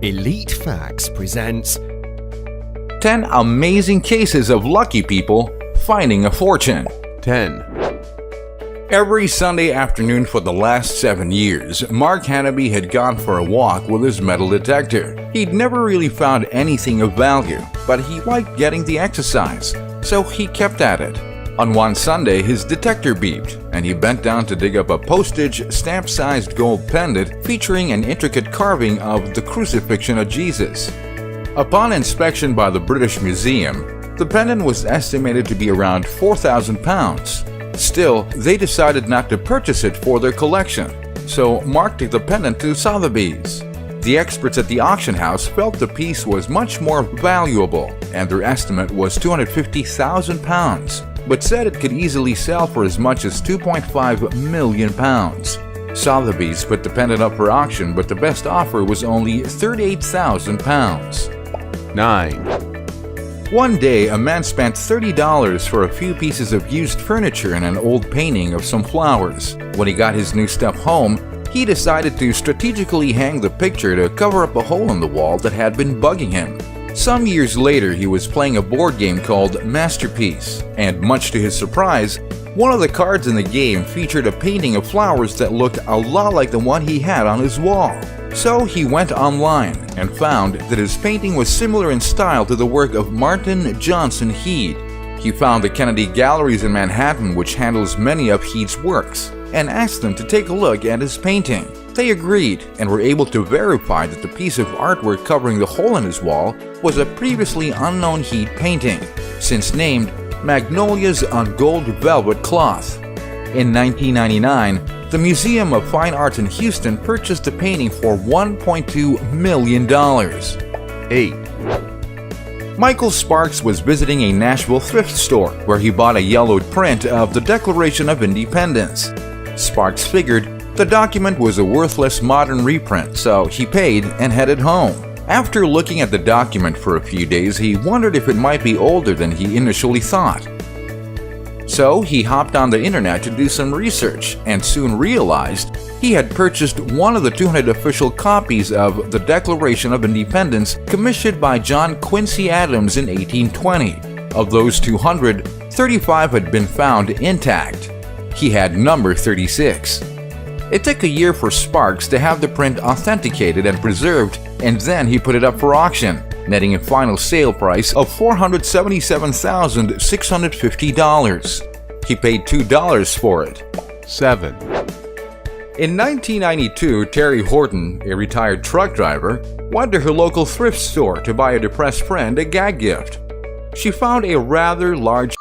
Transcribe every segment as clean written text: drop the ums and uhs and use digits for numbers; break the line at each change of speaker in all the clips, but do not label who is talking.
Elite Facts presents
10 amazing cases of lucky people finding a fortune.
10.
Every Sunday afternoon for the last 7 years, Mark Hannaby had gone for a walk with his metal detector. He'd never really found anything of value, but he liked getting the exercise, so he kept at it. On one Sunday, his detector beeped, and he bent down to dig up a postage stamp-sized gold pendant featuring an intricate carving of the crucifixion of Jesus. Upon inspection by the British Museum, the pendant was estimated to be around 4,000 pounds. Still, they decided not to purchase it for their collection, so Mark took the pendant to Sotheby's. The experts at the auction house felt the piece was much more valuable, and their estimate was 250,000 pounds, but said it could easily sell for as much as 2.5 million pounds. Sotheby's put the pendant up for auction, but the best offer was only 38,000 pounds.
9.
One day, a man spent $30 for a few pieces of used furniture and an old painting of some flowers. When he got his new stuff home, he decided to strategically hang the picture to cover up a hole in the wall that had been bugging him. Some years later, he was playing a board game called Masterpiece, and much to his surprise, one of the cards in the game featured a painting of flowers that looked a lot like the one he had on his wall. So he went online and found that his painting was similar in style to the work of Martin Johnson Head. He found the Kennedy Galleries in Manhattan, which handles many of Head's works, and asked them to take a look at his painting. They agreed and were able to verify that the piece of artwork covering the hole in his wall was a previously unknown Head painting, since named Magnolias on Gold Velvet Cloth. In 1999, the Museum of Fine Arts in Houston purchased the painting for $1.2 million.
8.
Michael Sparks was visiting a Nashville thrift store where he bought a yellowed print of the Declaration of Independence. Sparks figured the document was a worthless modern reprint, so he paid and headed home. After looking at the document for a few days, he wondered if it might be older than he initially thought. So he hopped on the internet to do some research and soon realized he had purchased one of the 200 official copies of the Declaration of Independence commissioned by John Quincy Adams in 1820. Of those 200, 35 had been found intact. He had number 36. It took a year for Sparks to have the print authenticated and preserved, and then he put it up for auction, netting a final sale price of $477,650. He paid $2 for it.
7.
In 1992, Terry Horton, a retired truck driver, went to her local thrift store to buy a depressed friend a gag gift. She found a rather large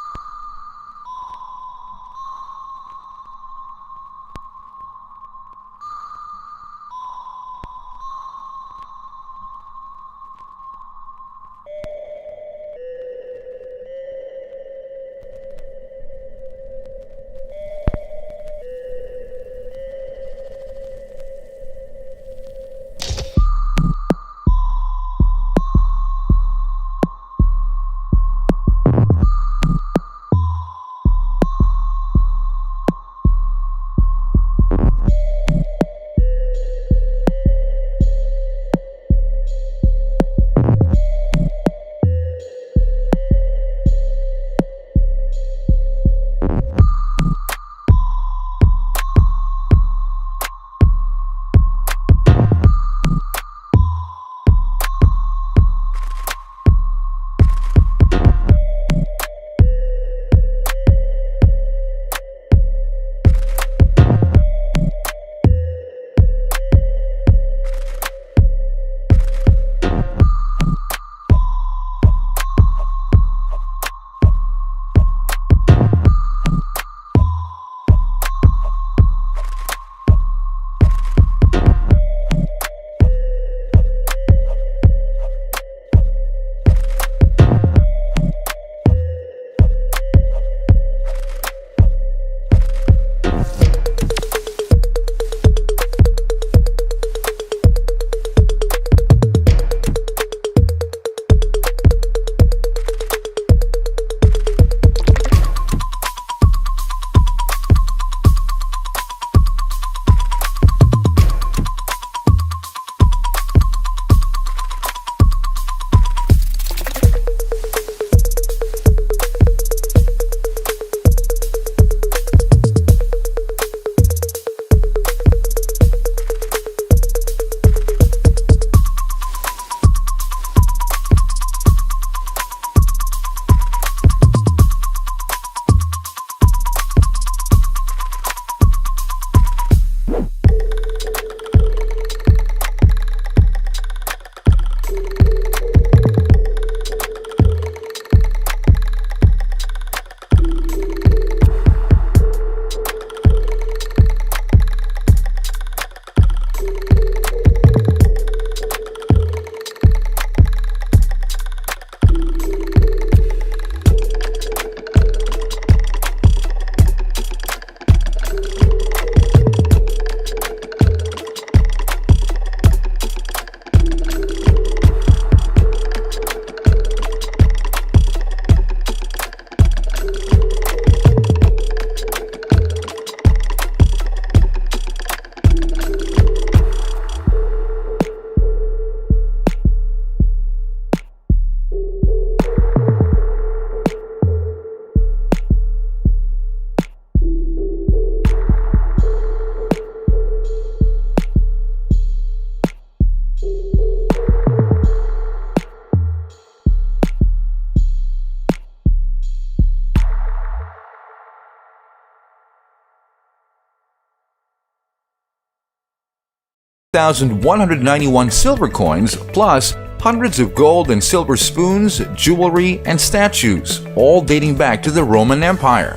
1,191 silver coins, plus hundreds of gold and silver spoons, jewelry, and statues, all dating back to the Roman Empire.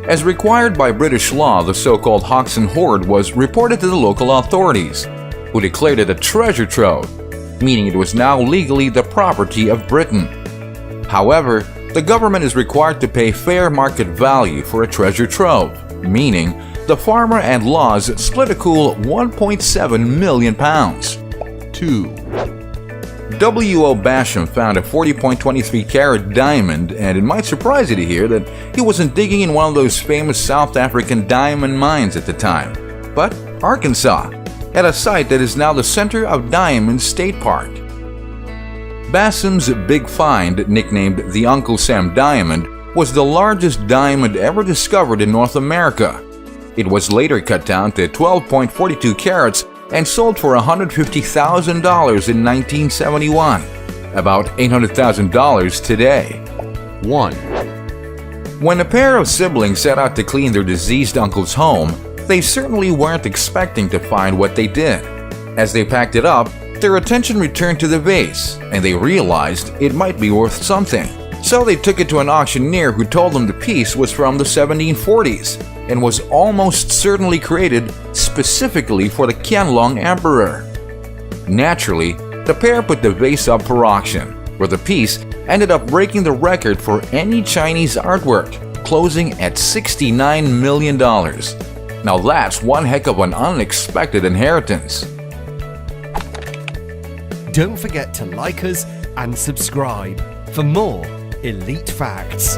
As required by British law, the so-called Hoxton hoard was reported to the local authorities, who declared it a treasure trove, meaning it was now legally the property of Britain. However, the government is required to pay fair market value for a treasure trove, meaning the farmer and laws split a cool £1.7 million.
2,
W.O. Basham found a 40.23-carat diamond, and it might surprise you to hear that he wasn't digging in one of those famous South African diamond mines at the time, but Arkansas, at a site that is now the center of Diamond State Park. Bassam's big find, nicknamed the Uncle Sam Diamond, was the largest diamond ever discovered in North America. It was later cut down to 12.42 carats and sold for $150,000 in 1971, about $800,000 today.
1,
When a pair of siblings set out to clean their deceased uncle's home, they certainly weren't expecting to find what they did. As they packed it up, their attention returned to the vase, and they realized it might be worth something. So they took it to an auctioneer who told them the piece was from the 1740s and was almost certainly created specifically for the Qianlong Emperor. Naturally, the pair put the vase up for auction, where the piece ended up breaking the record for any Chinese artwork, closing at $69 million. Now that's one heck of an unexpected inheritance.
Don't forget to like us and subscribe for more Elite Facts.